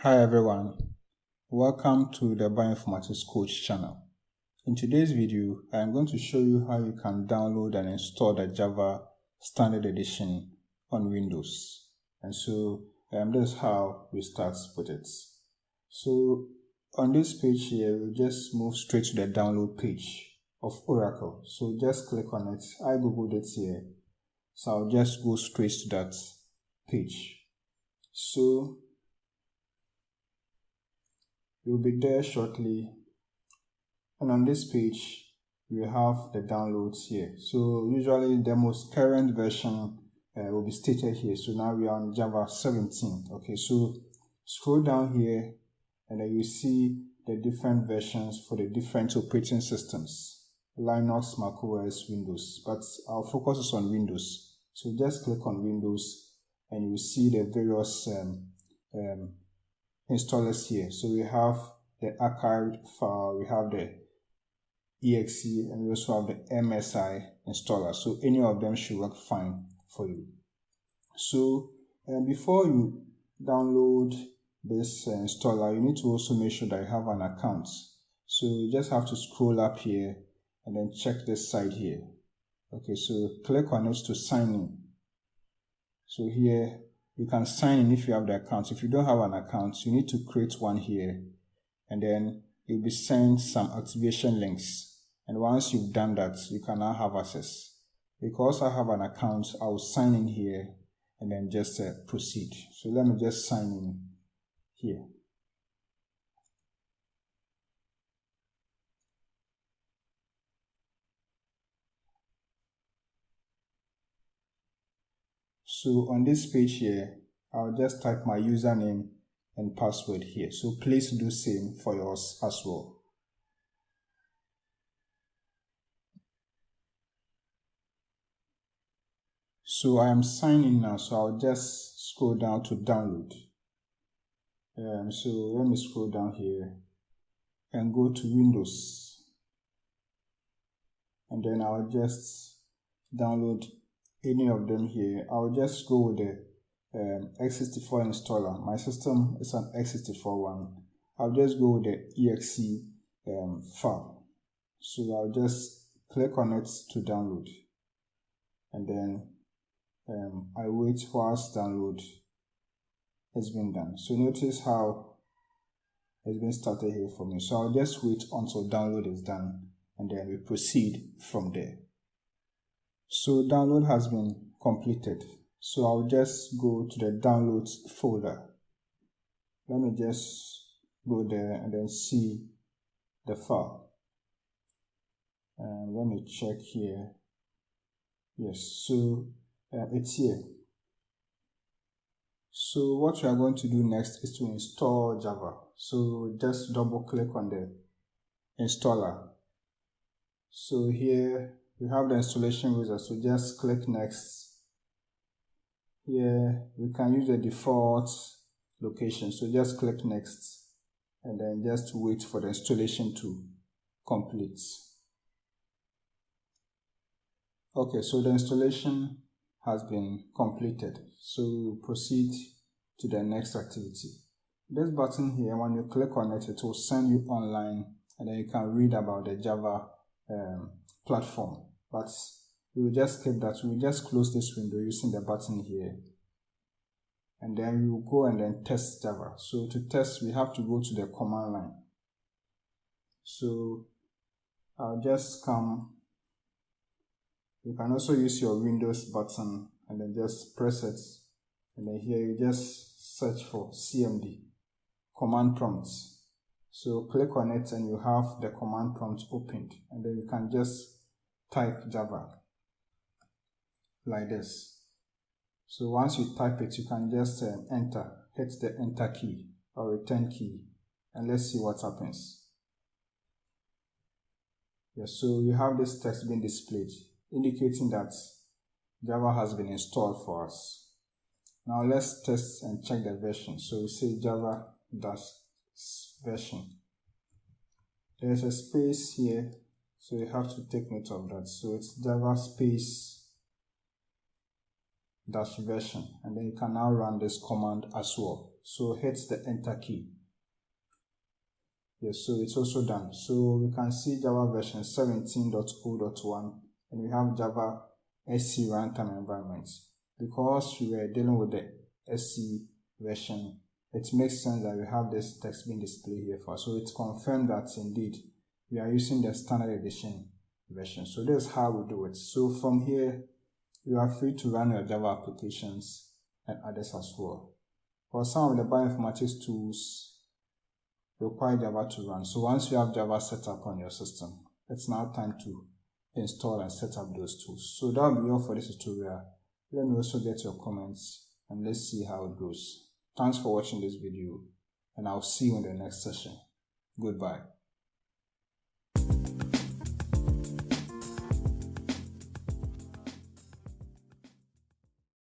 Hi everyone, welcome to the Bioinformatics Coach channel. In today's video, I am going to show you how you can download and install the Java Standard Edition on Windows. And so this is how we start with it. So on this page here, we'll just move straight to the download page of Oracle. So just click on it. I googled it here. So I'll just go straight to that page. So you'll be there shortly, and on this page we have the downloads here. So usually the most current version will be stated here. So now we are on Java 17. Okay, so scroll down here and then you see the different versions for the different operating systems: Linux, macOS, Windows, but our focus is on Windows. So just click on Windows and you see the various installers here. So we have the archived file, we have the exe, and we also have the MSI installer. So any of them should work fine for you. So before you download this installer, you need to also make sure that you have an account. So you just have to scroll up here and then check this side here. Okay, so click on it to sign in. So here you can sign in if you have the account. If you don't have an account, you need to create one here, and then you'll be sent some activation links. And once you've done that, you can now have access. Because I have an account, I will sign in here and then just proceed. So let me just sign in here. So on this page here, I'll just type my username and password here. So please do same for yours as well. So I am signing now, so I'll just scroll down to download. So let me scroll down here and go to Windows. And then I'll just download any of them here. I'll just go with the x64 installer. My system is an x64 one. I'll just go with the exe file. So I'll just click on it to download, and then I wait whilst download has been done. So notice how it's been started here for me. So I'll just wait until download is done, and then we proceed from there. So download has been completed. So I'll just go to the downloads folder. Let me just go there and then see the file. And let me check here. Yes, so it's here. So what we are going to do next is to install Java. So just double click on the installer. So here we have the installation wizard, so just click next. Here we can use the default location, so just click next and then just wait for the installation to complete. Okay, so the installation has been completed, so proceed to the next activity. This button here, when you click on it, it will send you online and then you can read about the Java platform. But we will just skip that. We will just close this window using the button here, and then we will go and then test Java. So to test, we have to go to the command line. So I'll just come. You can also use your Windows button and then just press it, and then here you just search for CMD, command prompts. So click on it and you have the command prompt opened, and then you can just type Java like this. So once you type it, you can just enter, hit the enter key or return key, and let's see what happens. Yes, so you have this text being displayed, indicating that Java has been installed for us. Now let's test and check the version. So we say Java -version. There's a space here, so you have to take note of that. So it's Java -version, and then you can now run this command as well. So hit the enter key. Yes, so it's also done. So we can see Java version 17.0.1 and we have Java SC runtime environment. Because we were dealing with the SC version, it makes sense that we have this text being displayed here for us. So it's confirmed that indeed we are using the standard edition version. So this is how we do it. So from here, you are free to run your Java applications and others as well. For some of the bioinformatics tools require Java to run. So once you have Java set up on your system, it's now time to install and set up those tools. So that will be all for this tutorial. Let me also get your comments and let's see how it goes. Thanks for watching this video and I'll see you in the next session. Goodbye.